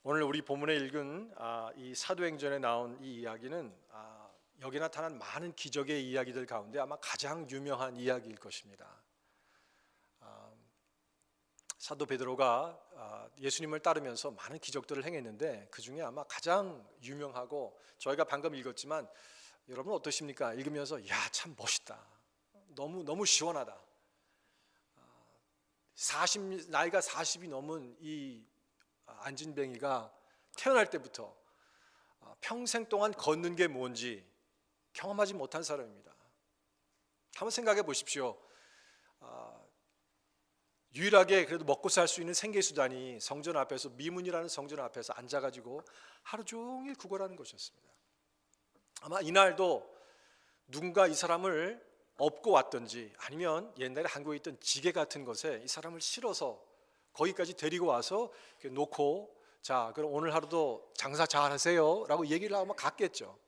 오늘 우리 본문에 읽은 이 사도행전에 나온 이 이야기는 여기 나타난 많은 기적의 이야기들 가운데 아마 가장 유명한 이야기일 것입니다. 사도 베드로가 예수님을 따르면서 많은 기적들을 행했는데 그 중에 아마 가장 유명하고 저희가 방금 읽었지만 여러분 어떠십니까? 읽으면서 참 멋있다. 너무 시원하다. 나이가 40이 넘은 이 안진뱅이가 태어날 때부터 평생 동안 걷는 게 뭔지 경험하지 못한 사람입니다. 한번 생각해 보십시오. 유일하게 그래도 먹고 살 수 있는 생계수단이 성전 앞에서, 미문이라는 성전 앞에서 앉아가지고 하루 종일 구걸하는 것이었습니다. 아마 이날도 누군가 이 사람을 업고 왔든지 아니면 옛날에 한국에 있던 지게 같은 것에 이 사람을 실어서 거기까지 데리고 와서 놓고, 자 그럼 오늘 하루도 장사 잘 하세요 라고 얘기를 하고 갔겠죠.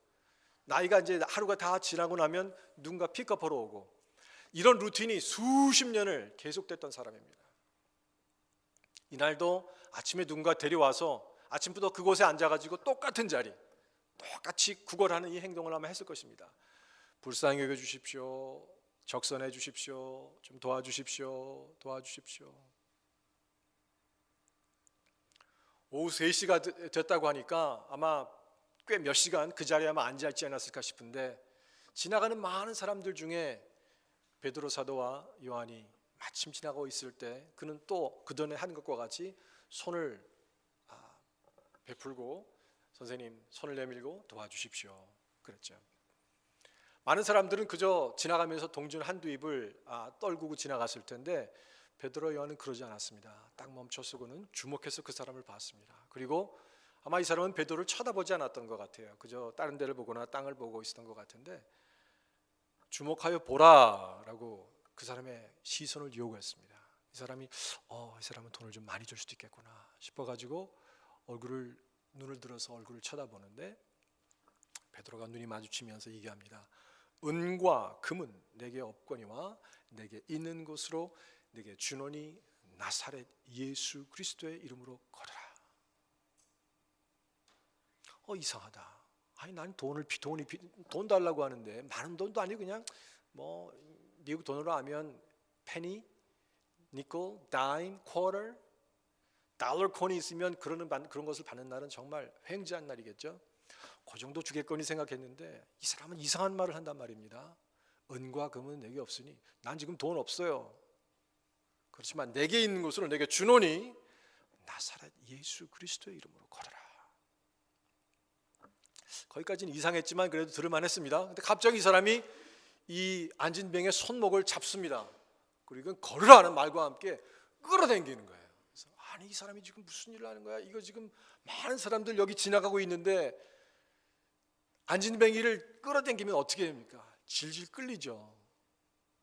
나이가 이제 하루가 다 지나고 나면 누군가 픽업하러 오고, 이런 루틴이 수십 년을 계속됐던 사람입니다. 이날도 아침에 누군가 데려와서 아침부터 그곳에 앉아가지고 똑같은 자리, 똑같이 구걸하는 이 행동을 아마 했을 것입니다. 불쌍히 여겨 주십시오. 적선해 주십시오. 좀 도와주십시오. 오후 3시가 됐다고 하니까 아마 꽤 몇 시간 그 자리에 아마 앉아있지 않았을까 싶은데, 지나가는 많은 사람들 중에 베드로 사도와 요한이 마침 지나가고 있을 때 그는 또 그전에 한 것과 같이 손을 베풀고 선생님 손을 내밀고 도와주십시오 그랬죠. 많은 사람들은 그저 지나가면서 동전 한두 입을 떨구고 지나갔을 텐데 베드로 요한은 그러지 않았습니다. 딱 멈춰서고는 주목해서 그 사람을 봤습니다. 그리고 아마 이 사람은 베드로를 쳐다보지 않았던 것 같아요. 그저 다른 데를 보거나 땅을 보고 있었던 것 같은데 주목하여 보라라고 그 사람의 시선을 요구했습니다. 이 사람이 이 사람은 돈을 좀 많이 줄 수도 있겠구나 싶어가지고 눈을 들어서 얼굴을 쳐다보는데 베드로가 눈이 마주치면서 얘기합니다. 은과 금은 내게 없거니와 내게 있는 곳으로 내게 주노니 나사렛 예수 그리스도의 이름으로 걸어라. 이상하다. 아니 난 돈 달라고 하는데 많은 돈도 아니고 그냥 뭐 미국 돈으로 하면 페니, 니콜, 다임, 쿼터, 달러 코인이 있으면 그런 것을 받는 날은 정말 횡재한 날이겠죠. 그 정도 주겠거니 생각했는데 이 사람은 이상한 말을 한단 말입니다. 은과 금은 내게 없으니 난 지금 돈 없어요. 그렇지만 내게 있는 것으로 내게 주노니 나사렛 예수 그리스도의 이름으로 걸어라. 거기까지는 이상했지만 그래도 들을만 했습니다. 근데 갑자기 이 사람이 이 안진뱅이의 손목을 잡습니다. 그리고 걸으라는 말과 함께 끌어당기는 거예요. 그래서 아니 이 사람이 지금 무슨 일을 하는 거야? 이거 지금 많은 사람들 여기 지나가고 있는데 안진뱅이를 끌어당기면 어떻게 됩니까? 질질 끌리죠.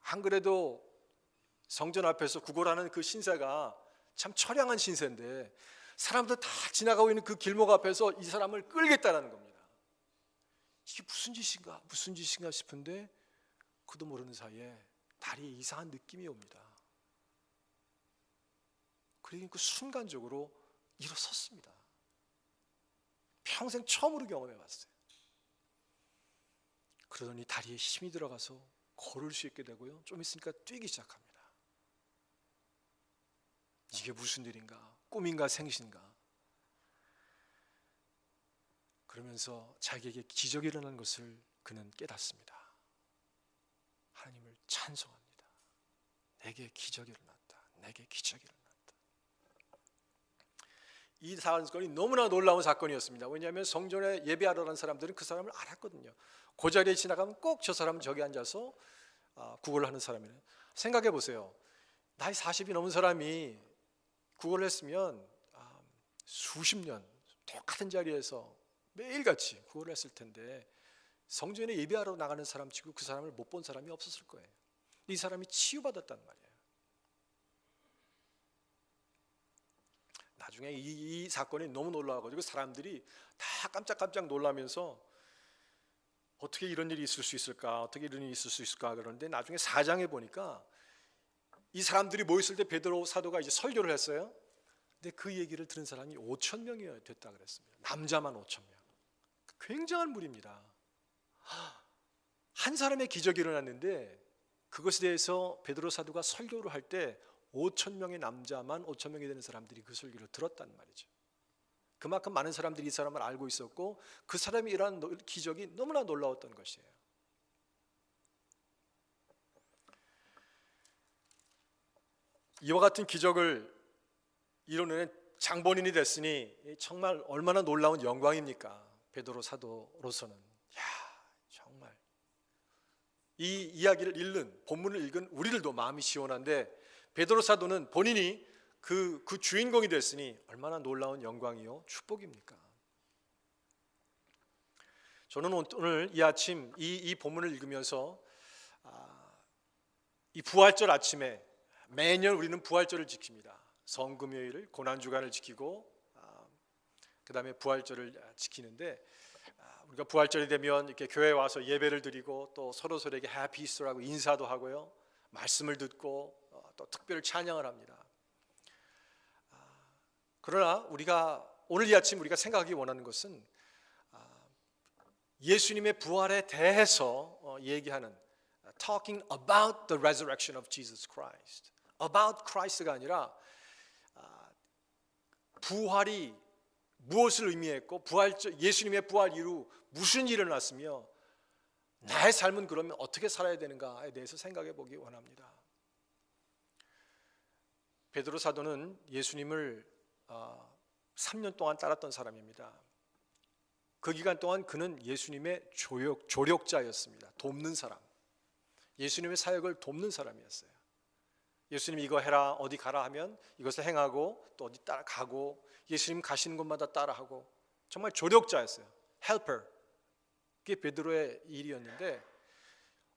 안 그래도 성전 앞에서 구걸하는 그 신세가 참 처량한 신세인데 사람들 다 지나가고 있는 그 길목 앞에서 이 사람을 끌겠다라는 겁니다. 이게 무슨 짓인가 싶은데 그도 모르는 사이에 다리에 이상한 느낌이 옵니다. 그러니까 순간적으로 일어섰습니다. 평생 처음으로 경험해봤어요. 그러더니 다리에 힘이 들어가서 걸을 수 있게 되고요. 좀 있으니까 뛰기 시작합니다. 이게 무슨 일인가? 꿈인가 생신가? 그러면서 자기에게 기적이 일어난 것을 그는 깨닫습니다. 하나님을 찬송합니다. 내게 기적이 일어났다. 내게 기적이 일어났다. 이 사건이 너무나 놀라운 사건이었습니다. 왜냐하면 성전에 예배하러 간 사람들은 그 사람을 알았거든요. 그 자리에 지나가면 꼭 저 사람은 저기 앉아서 구걸을 하는 사람이에요. 생각해 보세요. 나이 40이 넘은 사람이 구걸을 했으면 수십 년 똑같은 자리에서 매일같이 구걸을 했을 텐데 성전에 예배하러 나가는 사람 치고 그 사람을 못 본 사람이 없었을 거예요. 이 사람이 치유받았단 말이에요. 나중에 이 사건이 너무 놀라워가지고 사람들이 다 깜짝깜짝 놀라면서 어떻게 이런 일이 있을 수 있을까? 어떻게 이런 일이 있을 수 있을까? 그러는데 나중에 4장에 보니까 이 사람들이 모였을 때 베드로 사도가 이제 설교를 했어요. 근데 그 얘기를 들은 사람이 5천 명이 됐다 그랬습니다. 남자만 5천 명. 굉장한 무리입니다. 한 사람의 기적이 일어났는데 그것에 대해서 베드로 사도가 설교를 할 때 5천 명의 남자만 5천 명이 되는 사람들이 그 설교를 들었단 말이죠. 그만큼 많은 사람들이 이 사람을 알고 있었고 그 사람이 일어난 기적이 너무나 놀라웠던 것이에요. 이와 같은 기적을 이루는 장본인이 됐으니 정말 얼마나 놀라운 영광입니까? 베드로 사도로서는. 정말 이 이야기를 읽는, 본문을 읽은 우리들도 마음이 시원한데 베드로 사도는 본인이 그 주인공이 됐으니 얼마나 놀라운 영광이요 축복입니까? 저는 오늘 이 아침 이 본문을 읽으면서 이 부활절 아침에 매년 우리는 부활절을 지킵니다. 성금요일을 고난주간을 지키고 그 다음에 부활절을 지키는데 우리가 부활절이 되면 이렇게 교회에 와서 예배를 드리고 또 서로에게 해피 이스터라고 인사도 하고요, 말씀을 듣고 또 특별 찬양을 합니다. 그러나 우리가 오늘 이 아침 우리가 생각하기 원하는 것은 예수님의 부활에 대해서 얘기하는 talking about the resurrection of Jesus Christ, about Christ가 아니라 부활이 무엇을 의미했고 예수님의 부활 이후 무슨 일이 일어났으며 나의 삶은 그러면 어떻게 살아야 되는가에 대해서 생각해 보기 원합니다. 베드로 사도는 예수님을 3년 동안 따랐던 사람입니다. 그 기간 동안 그는 예수님의 조력자였습니다. 돕는 사람, 예수님의 사역을 돕는 사람이었어요. 예수님 이거 해라, 어디 가라 하면 이것을 행하고 또 어디 따라가고 예수님 가시는 곳마다 따라하고 정말 조력자였어요. helper. 그게 베드로의 일이었는데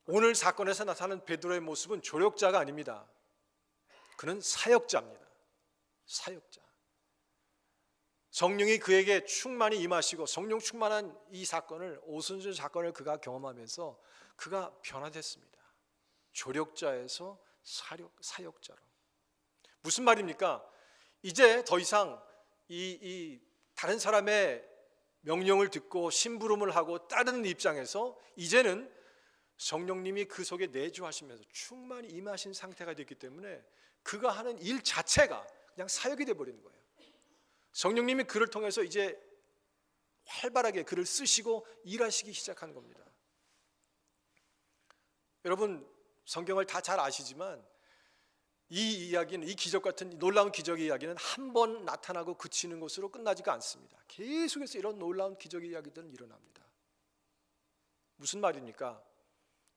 오늘 사건에서 나타나는 베드로의 모습은 조력자가 아닙니다. 그는 사역자입니다. 사역자. 성령이 그에게 충만히 임하시고 성령 충만한 이 사건을, 오순절 사건을 그가 경험하면서 그가 변화됐습니다. 조력자에서 사역자로. 무슨 말입니까? 이제 더 이상 이 다른 사람의 명령을 듣고 심부름을 하고 따르는 입장에서 이제는 성령님이 그 속에 내주하시면서 충만히 임하신 상태가 됐기 때문에 그가 하는 일 자체가 그냥 사역이 되어버리는 거예요. 성령님이 그를 통해서 이제 활발하게 그를 쓰시고 일하시기 시작한 겁니다. 여러분 성경을 다 잘 아시지만 이 이야기는, 이 기적 같은 놀라운 기적의 이야기는 한 번 나타나고 그치는 것으로 끝나지가 않습니다. 계속해서 이런 놀라운 기적의 이야기들은 일어납니다. 무슨 말입니까?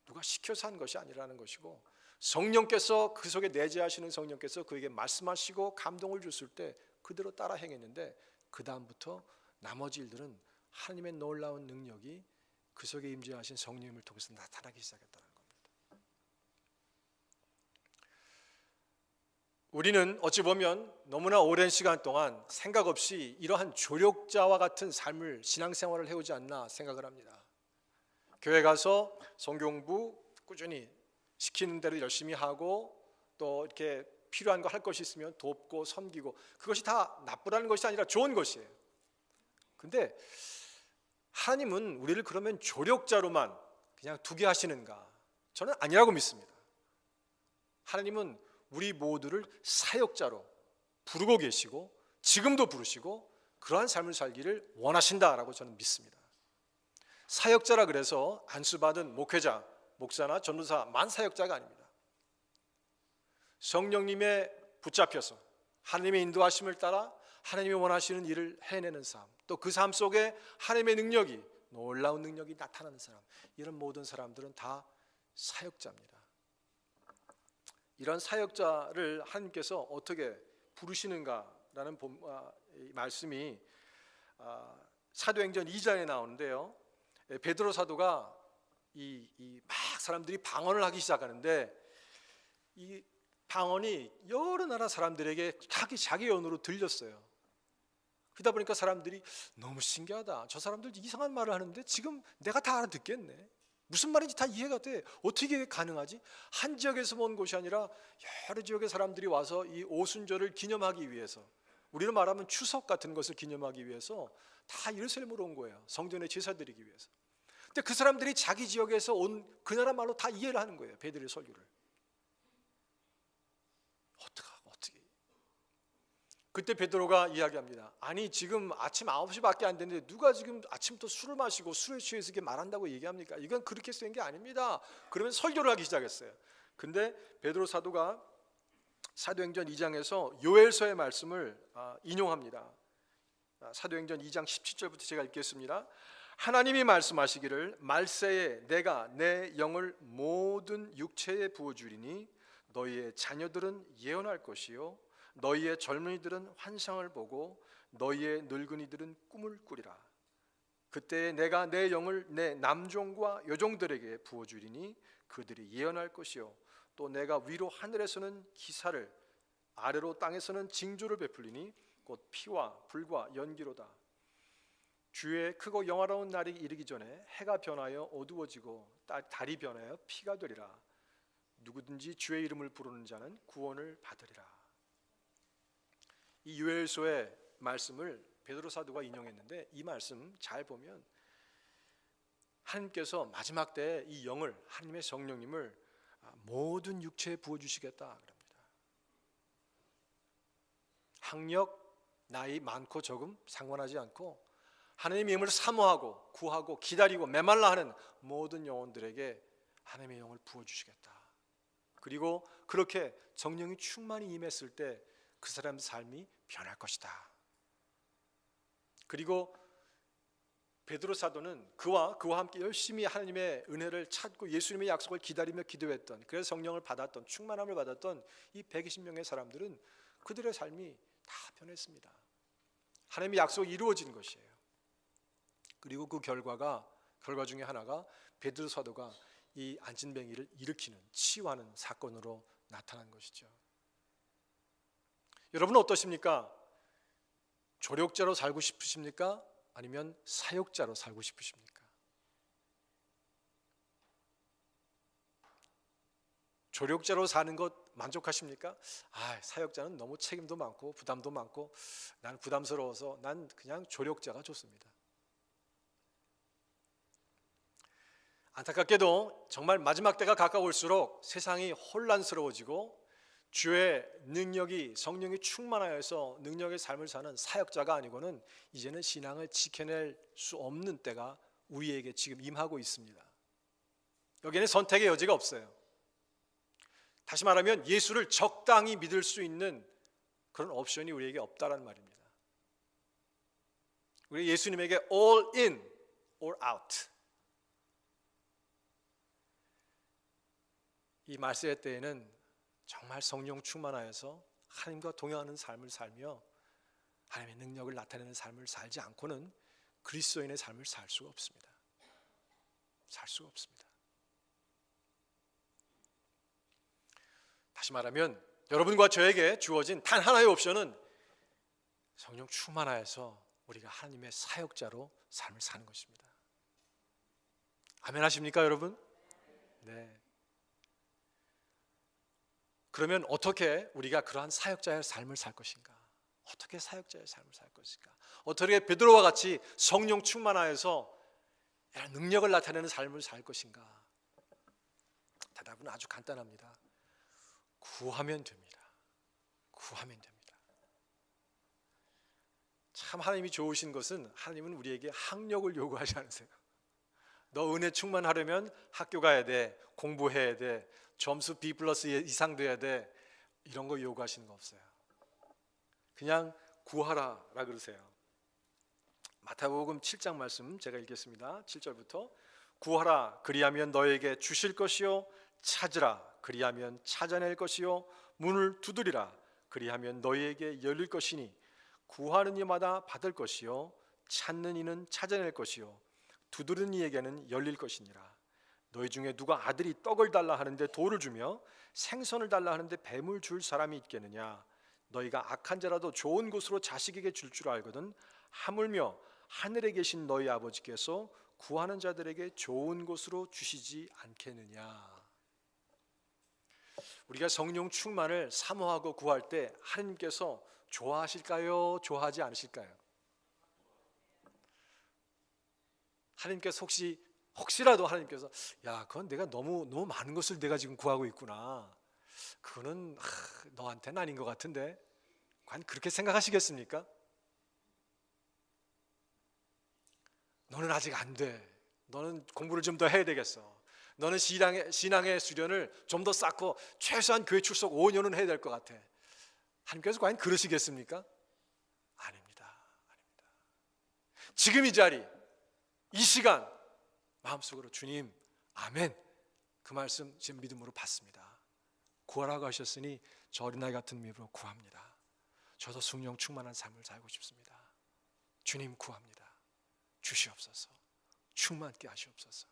누가 시켜서 한 것이 아니라는 것이고 성령께서 그 속에 내재하시는 성령께서 그에게 말씀하시고 감동을 줬을 때 그대로 따라 행했는데 그 다음부터 나머지 일들은 하나님의 놀라운 능력이 그 속에 임재하신 성령님을 통해서 나타나기 시작했다는 겁니다. 우리는 어찌 보면 너무나 오랜 시간 동안 생각 없이 이러한 조력자와 같은 삶을, 신앙생활을 해오지 않나 생각을 합니다. 교회 가서 성경부 꾸준히 시키는 대로 열심히 하고 또 이렇게 필요한 거 할 것이 있으면 돕고 섬기고, 그것이 다 나쁘다는 것이 아니라 좋은 것이에요. 근데 하나님은 우리를 그러면 조력자로만 그냥 두게 하시는가? 저는 아니라고 믿습니다. 하나님은 우리 모두를 사역자로 부르고 계시고 지금도 부르시고 그러한 삶을 살기를 원하신다라고 저는 믿습니다. 사역자라 그래서 안수받은 목회자, 목사나 전도사만 사역자가 아닙니다. 성령님의 붙잡혀서 하나님의 인도하심을 따라 하나님이 원하시는 일을 해내는 삶, 또 그 삶 속에 하나님의 능력이, 놀라운 능력이 나타나는 사람, 이런 모든 사람들은 다 사역자입니다. 이런 사역자를 하나님께서 어떻게 부르시는가라는 말씀이 사도행전 2장에 나오는데요. 베드로 사도가 막 사람들이 방언을 하기 시작하는데 이 방언이 여러 나라 사람들에게 자기 언어로 들렸어요. 그러다 보니까 사람들이 너무 신기하다. 저 사람들 이상한 말을 하는데 지금 내가 다 알아듣겠네. 무슨 말인지 다 이해가 돼. 어떻게 가능하지? 한 지역에서 온 곳이 아니라 여러 지역의 사람들이 와서 이 오순절을 기념하기 위해서 우리는 말하면 추석 같은 것을 기념하기 위해서 다 예루살렘으로 온 거예요. 성전에 제사 드리기 위해서. 근데 그 사람들이 자기 지역에서 온 그 나라 말로 다 이해를 하는 거예요. 베드로의 설교를. 어떻게? 그때 베드로가 이야기합니다. 아니 지금 아침 9시밖에 안 됐는데 누가 지금 아침부터 술을 마시고 술에 취해서 이렇게 말한다고 얘기합니까? 이건 그렇게 쓰인 게 아닙니다. 그러면 설교를 하기 시작했어요. 근데 베드로 사도가 사도행전 2장에서 요엘서의 말씀을 인용합니다. 사도행전 2장 17절부터 제가 읽겠습니다. 하나님이 말씀하시기를 말세에 내가 내 영을 모든 육체에 부어주리니 너희의 자녀들은 예언할 것이요 너희의 젊은이들은 환상을 보고 너희의 늙은이들은 꿈을 꾸리라. 그때 내가 내 영을 내 남종과 여종들에게 부어주리니 그들이 예언할 것이요 또 내가 위로 하늘에서는 기사를 아래로 땅에서는 징조를 베풀리니 곧 피와 불과 연기로다. 주의 크고 영화로운 날이 이르기 전에 해가 변하여 어두워지고 달이 변하여 피가 되리라. 누구든지 주의 이름을 부르는 자는 구원을 받으리라. 이 요엘서의 말씀을 베드로 사도가 인용했는데 이 말씀 잘 보면 하나님께서 마지막 때에 이 영을 하나님의 성령님을 모든 육체에 부어주시겠다 그럽니다. 학력, 나이 많고 적음 상관하지 않고 하나님의 힘을 사모하고 구하고 기다리고 메말라 하는 모든 영혼들에게 하나님의 영을 부어주시겠다. 그리고 그렇게 성령이 충만히 임했을 때 그 사람 삶이 변할 것이다. 그리고 베드로 사도는 그와 함께 열심히 하나님의 은혜를 찾고 예수님의 약속을 기다리며 기도했던, 그래서 성령을 받았던, 충만함을 받았던 이 120명의 사람들은 그들의 삶이 다 변했습니다. 하나님의 약속이 이루어진 것이에요. 그리고 그 결과 중에 하나가 베드로 사도가 이 안진뱅이를 일으키는 치유하는 사건으로 나타난 것이죠. 여러분은 어떠십니까? 조력자로 살고 싶으십니까? 아니면 사역자로 살고 싶으십니까? 조력자로 사는 것 만족하십니까? 사역자는 너무 책임도 많고 부담도 많고 난 부담스러워서 난 그냥 조력자가 좋습니다. 안타깝게도 정말 마지막 때가 가까울수록 세상이 혼란스러워지고 주의 능력이 성령이 충만하여서 능력의 삶을 사는 사역자가 아니고는 이제는 신앙을 지켜낼 수 없는 때가 우리에게 지금 임하고 있습니다. 여기에는 선택의 여지가 없어요. 다시 말하면 예수를 적당히 믿을 수 있는 그런 옵션이 우리에게 없다라는 말입니다. 우리 예수님에게 all in or out. 이 말세 때에는 정말 성령 충만하여서 하나님과 동행하는 삶을 살며 하나님의 능력을 나타내는 삶을 살지 않고는 그리스도인의 삶을 살 수가 없습니다. 살 수가 없습니다. 다시 말하면 여러분과 저에게 주어진 단 하나의 옵션은 성령 충만하여서 우리가 하나님의 사역자로 삶을 사는 것입니다. 아멘 하십니까 여러분? 네. 그러면 어떻게 우리가 그러한 사역자의 삶을 살 것인가? 어떻게 사역자의 삶을 살 것인가? 어떻게 베드로와 같이 성령 충만하여서 능력을 나타내는 삶을 살 것인가? 대답은 아주 간단합니다. 구하면 됩니다. 구하면 됩니다. 참 하나님이 좋으신 것은 하나님은 우리에게 학력을 요구하지 않으세요. 너 은혜 충만하려면 학교 가야 돼, 공부해야 돼, 점수 B+ 이상 돼야 돼, 이런 거 요구하시는 거 없어요. 그냥 구하라라 그러세요. 마태복음 7장 말씀 제가 읽겠습니다. 7절부터 구하라 그리하면 너에게 주실 것이요 찾으라 그리하면 찾아낼 것이요 문을 두드리라 그리하면 너희에게 열릴 것이니 구하는 이마다 받을 것이요 찾는 이는 찾아낼 것이요 두드리는 이에게는 열릴 것이니라. 너희 중에 누가 아들이 떡을 달라 하는데 돌을 주며 생선을 달라 하는데 뱀을 줄 사람이 있겠느냐? 너희가 악한 자라도 좋은 것으로 자식에게 줄 알거든 하물며 하늘에 계신 너희 아버지께서 구하는 자들에게 좋은 것으로 주시지 않겠느냐? 우리가 성령 충만을 사모하고 구할 때 하나님께서 좋아하실까요? 좋아하지 않으실까요? 하나님께서 혹시라도 하나님께서 야, 그건 내가 너무 많은 것을 내가 지금 구하고 있구나. 그거는 너한테는 아닌 것 같은데. 과연 그렇게 생각하시겠습니까? 너는 아직 안 돼. 너는 공부를 좀 더 해야 되겠어. 너는 신앙의 수련을 좀 더 쌓고 최소한 교회 출석 5년은 해야 될 것 같아. 하나님께서 과연 그러시겠습니까? 아닙니다. 아닙니다. 지금 이 자리, 이 시간 마음속으로 주님, 아멘. 그 말씀 지금 믿음으로 받습니다. 구하라고 하셨으니 저 어린아이 같은 믿음으로 구합니다. 저도 성령 충만한 삶을 살고 싶습니다. 주님 구합니다. 주시옵소서. 충만케 하시옵소서.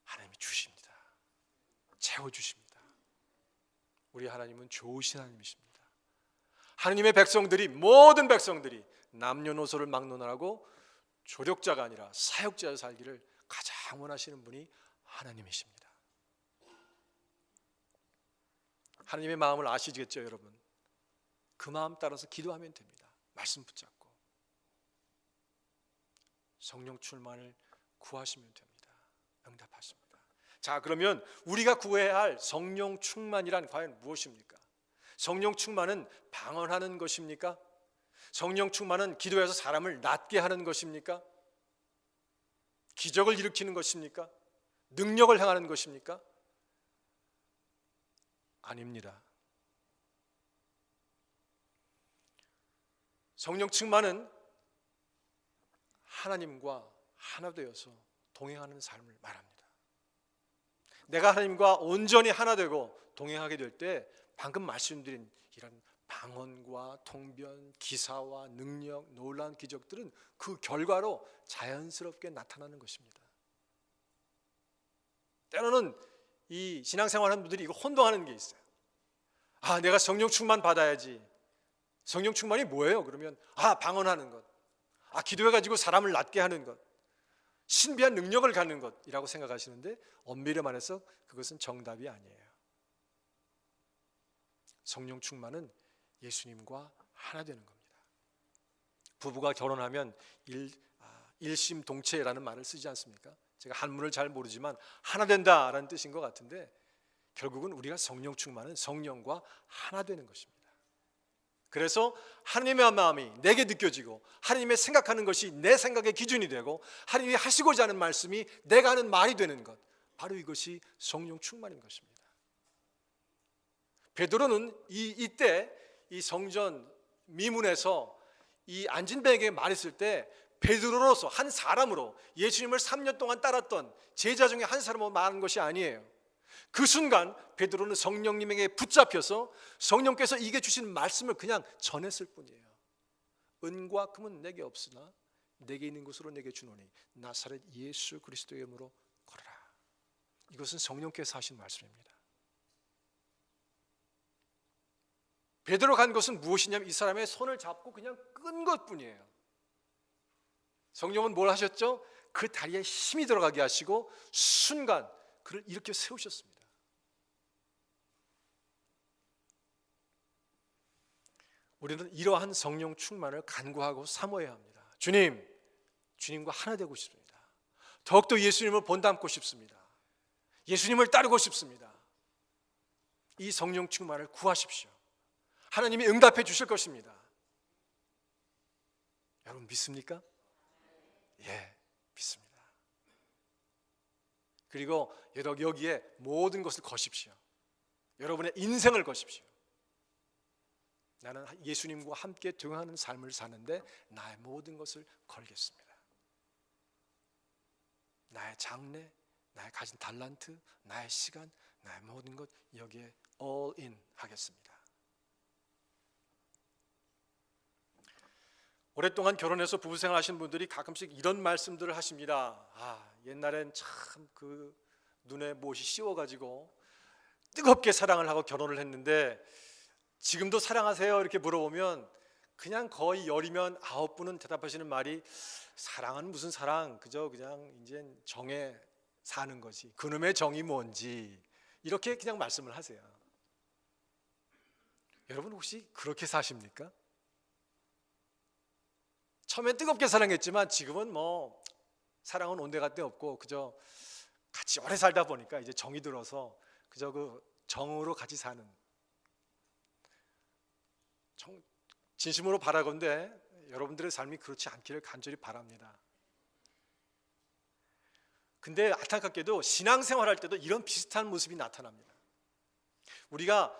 하나님이 주십니다. 채워주십니다. 우리 하나님은 좋으신 하나님이십니다. 하나님의 백성들이, 모든 백성들이 남녀노소를 막론하고 조력자가 아니라 사역자로 살기를 가장 원하시는 분이 하나님이십니다. 하나님의 마음을 아시겠죠, 여러분? 그 마음 따라서 기도하면 됩니다. 말씀 붙잡고 성령 충만을 구하시면 됩니다. 응답하십니다. 자, 그러면 우리가 구해야 할 성령 충만이란 과연 무엇입니까? 성령 충만은 방언하는 것입니까? 성령 충만은 기도해서 사람을 낫게 하는 것입니까? 기적을 일으키는 것입니까? 능력을 행하는 것입니까? 아닙니다. 성령 충만은 하나님과 하나 되어서 동행하는 삶을 말합니다. 내가 하나님과 온전히 하나 되고 동행하게 될 때 방금 말씀드린 이런 방언과 통변, 기사와 능력, 놀라운 기적들은 그 결과로 자연스럽게 나타나는 것입니다. 때로는 이 신앙생활하는 분들이 이거 혼동하는 게 있어요. 아, 내가 성령 충만 받아야지. 성령 충만이 뭐예요? 그러면 방언하는 것, 기도해가지고 사람을 낫게 하는 것, 신비한 능력을 갖는 것이라고 생각하시는데 엄밀히 말해서 그것은 정답이 아니에요. 성령 충만은 예수님과 하나 되는 겁니다. 부부가 결혼하면 일심동체라는 말을 쓰지 않습니까? 제가 한문을 잘 모르지만 하나 된다라는 뜻인 것 같은데 결국은 우리가 성령 충만은 성령과 하나 되는 것입니다. 그래서 하나님의 마음이 내게 느껴지고 하나님의 생각하는 것이 내 생각의 기준이 되고 하나님이 하시고자 하는 말씀이 내가 하는 말이 되는 것, 바로 이것이 성령 충만인 것입니다. 베드로는 이때 이 성전 미문에서 이 앉은 뱅에게 말했을 때 베드로로서 한 사람으로 예수님을 3년 동안 따랐던 제자 중에 한 사람으로 말하는 것이 아니에요. 그 순간 베드로는 성령님에게 붙잡혀서 성령께서 이게 주신 말씀을 그냥 전했을 뿐이에요. 은과 금은 내게 없으나 내게 있는 것으로 내게 주노니 나사렛 예수 그리스도의 이름으로 걸어라. 이것은 성령께서 하신 말씀입니다. 베드로가 한 것은 무엇이냐면 이 사람의 손을 잡고 그냥 끈 것뿐이에요. 성령은 뭘 하셨죠? 그 다리에 힘이 들어가게 하시고 순간 그를 일으켜 세우셨습니다. 우리는 이러한 성령 충만을 간구하고 사모해야 합니다. 주님과 하나 되고 싶습니다. 더욱더 예수님을 본닮고 싶습니다. 예수님을 따르고 싶습니다. 이 성령 충만을 구하십시오. 하나님이 응답해 주실 것입니다. 여러분 믿습니까? 예, 믿습니다. 그리고 여기에 모든 것을 거십시오. 여러분의 인생을 거십시오. 나는 예수님과 함께 동행하는 삶을 사는데 나의 모든 것을 걸겠습니다. 나의 장래, 나의 가진 달란트, 나의 시간, 나의 모든 것 여기에 all in 하겠습니다. 오랫동안 결혼해서 부부생활 하신 분들이 가끔씩 이런 말씀들을 하십니다. 옛날엔 참 그 눈에 못이 씌워가지고 뜨겁게 사랑을 하고 결혼을 했는데 지금도 사랑하세요? 이렇게 물어보면 그냥 거의 10이면 9분은 대답하시는 말이 사랑은 무슨 사랑, 그냥 이제 정에 사는 거지. 그놈의 정이 뭔지 이렇게 그냥 말씀을 하세요. 여러분 혹시 그렇게 사십니까? 처음엔 뜨겁게 사랑했지만 지금은 뭐 사랑은 온데간데 없고 그저 같이 오래 살다 보니까 이제 정이 들어서 그저 그 정으로 같이 사는, 진심으로 바라건대 여러분들의 삶이 그렇지 않기를 간절히 바랍니다. 근데 안타깝게도 신앙생활할 때도 이런 비슷한 모습이 나타납니다. 우리가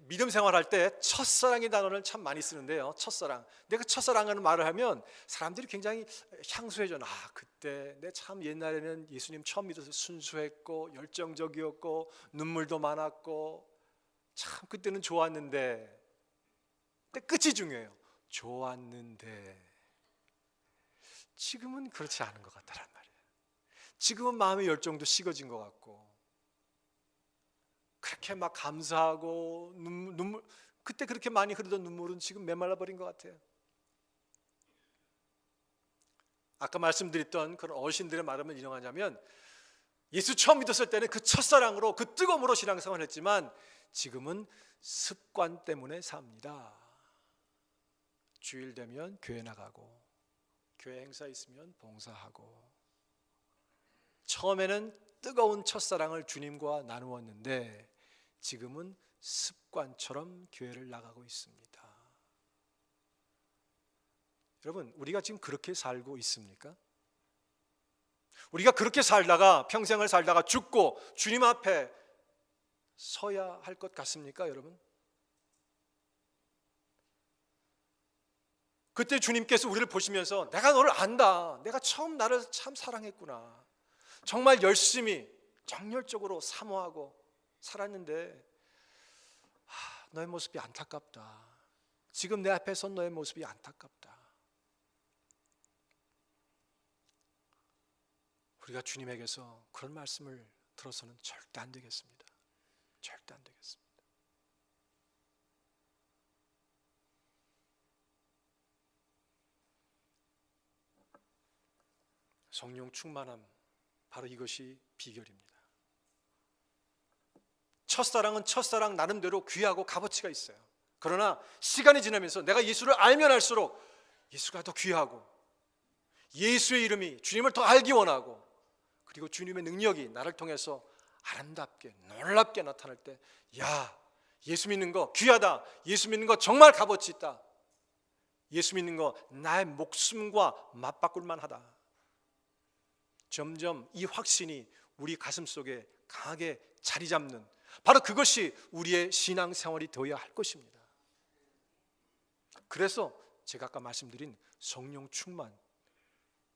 믿음 생활할 때 첫사랑의 단어를 참 많이 쓰는데요. 첫사랑. 내가 첫사랑이라는 말을 하면 사람들이 굉장히 향수해져. 그때 내 참 옛날에는 예수님 처음 믿어서 순수했고 열정적이었고 눈물도 많았고 참 그때는 좋았는데. 근데 끝이 중요해요. 좋았는데 지금은 그렇지 않은 것 같다란 말이에요. 지금은 마음의 열정도 식어진 것 같고 그렇게 막 감사하고 눈물 그때 그렇게 많이 흐르던 눈물은 지금 메말라 버린 것 같아요. 아까 말씀드렸던 그런 어르신들의 말을 인용하자면 예수 처음 믿었을 때는 그 첫사랑으로 그 뜨거움으로 신앙생활을 했지만 지금은 습관 때문에 삽니다. 주일 되면 교회 나가고 교회 행사 있으면 봉사하고 처음에는 뜨거운 첫사랑을 주님과 나누었는데 지금은 습관처럼 교회를 나가고 있습니다. 여러분, 우리가 지금 그렇게 살고 있습니까? 우리가 그렇게 살다가 평생을 살다가 죽고 주님 앞에 서야 할 것 같습니까, 여러분? 그때 주님께서 우리를 보시면서 내가 너를 안다. 내가 처음 나를 참 사랑했구나. 정말 열심히 정열적으로 사모하고 살았는데 너의 모습이 안타깝다. 지금 내 앞에 선 너의 모습이 안타깝다. 우리가 주님에게서 그런 말씀을 들어서는 절대 안 되겠습니다. 절대 안 되겠습니다. 성령 충만함, 바로 이것이 비결입니다. 첫사랑은 첫사랑 나름대로 귀하고 값어치가 있어요. 그러나 시간이 지나면서 내가 예수를 알면 알수록 예수가 더 귀하고 예수의 이름이 주님을 더 알기 원하고 그리고 주님의 능력이 나를 통해서 아름답게 놀랍게 나타날 때 예수 믿는 거 귀하다. 예수 믿는 거 정말 값어치 있다. 예수 믿는 거 나의 목숨과 맞바꿀 만하다. 점점 이 확신이 우리 가슴 속에 강하게 자리 잡는 바로 그것이 우리의 신앙생활이 되어야 할 것입니다. 그래서 제가 아까 말씀드린 성령 충만,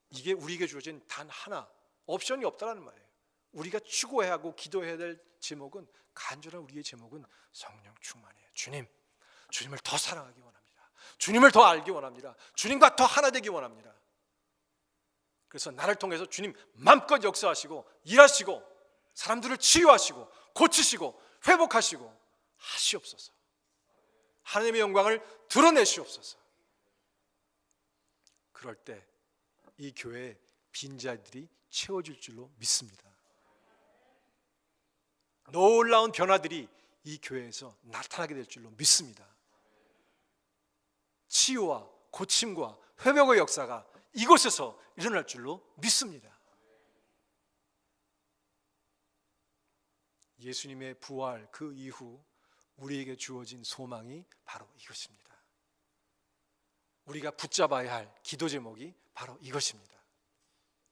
이게 우리에게 주어진 단 하나, 옵션이 없다는 말이에요. 우리가 추구해야 하고 기도해야 될 제목은, 간절한 우리의 제목은 성령 충만이에요. 주님을 더 사랑하기 원합니다. 주님을 더 알기 원합니다. 주님과 더 하나 되기 원합니다. 그래서 나를 통해서 주님 마음껏 역사하시고 일하시고 사람들을 치유하시고 고치시고 회복하시고 하시옵소서. 하나님의 영광을 드러내시옵소서. 그럴 때 이 교회에 빈자리들이 채워질 줄로 믿습니다. 놀라운 변화들이 이 교회에서 나타나게 될 줄로 믿습니다. 치유와 고침과 회복의 역사가 이곳에서 일어날 줄로 믿습니다. 예수님의 부활 그 이후 우리에게 주어진 소망이 바로 이것입니다. 우리가 붙잡아야 할 기도 제목이 바로 이것입니다.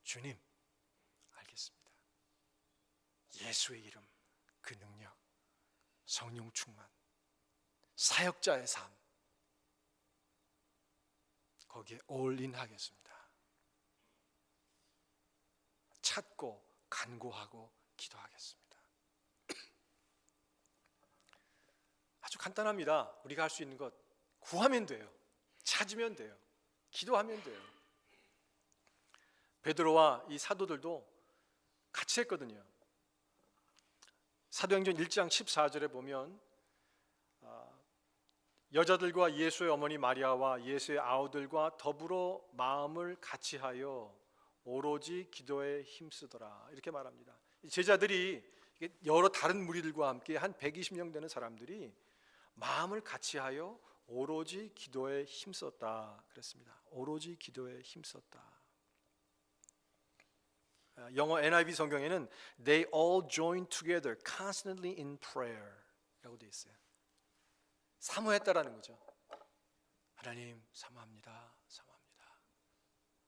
주님, 알겠습니다. 예수의 이름, 그 능력, 성령 충만, 사역자의 삶, 거기에 올인하겠습니다. 찾고 간구하고 기도하겠습니다. 아주 간단합니다. 우리가 할 수 있는 것 구하면 돼요. 찾으면 돼요. 기도하면 돼요. 베드로와 이 사도들도 같이 했거든요. 사도행전 1장 14절에 보면 여자들과 예수의 어머니 마리아와 예수의 아우들과 더불어 마음을 같이하여 오로지 기도에 힘쓰더라, 이렇게 말합니다. 제자들이 여러 다른 무리들과 함께 한 120명 되는 사람들이 마음을 같이하여 오로지 기도에 힘썼다 그랬습니다. 오로지 기도에 힘썼다. 영어 NIV 성경에는 They all joined together constantly in prayer 라고 되어 있어요. 사모했다라는 거죠. 하나님 사모합니다. 사모합니다.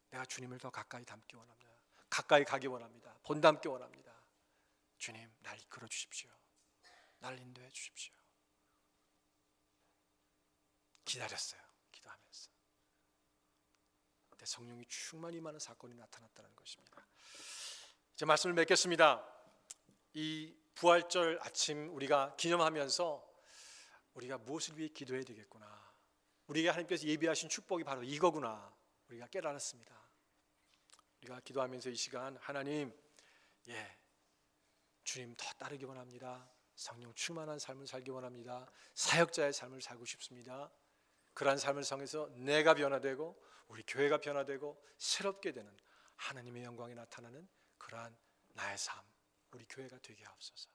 내가 주님을 더 가까이 닮기 원합니다. 가까이 가기 원합니다. 본닮기 원합니다. 주님 날 이끌어 주십시오. 날 인도해 주십시오. 기다렸어요. 기도하면서. 그때 성령이 충만히 많은 사건이 나타났다는 것입니다. 이제 말씀을 맺겠습니다. 이 부활절 아침 우리가 기념하면서 우리가 무엇을 위해 기도해야 되겠구나. 우리에게 하나님께서 예비하신 축복이 바로 이거구나. 우리가 깨달았습니다. 우리가 기도하면서 이 시간 하나님, 주님 더 따르기 원합니다. 성령 충만한 삶을 살기 원합니다. 사역자의 삶을 살고 싶습니다. 그러한 삶을 통해서 내가 변화되고 우리 교회가 변화되고 새롭게 되는 하나님의 영광이 나타나는 그러한 나의 삶, 우리 교회가 되게 하옵소서.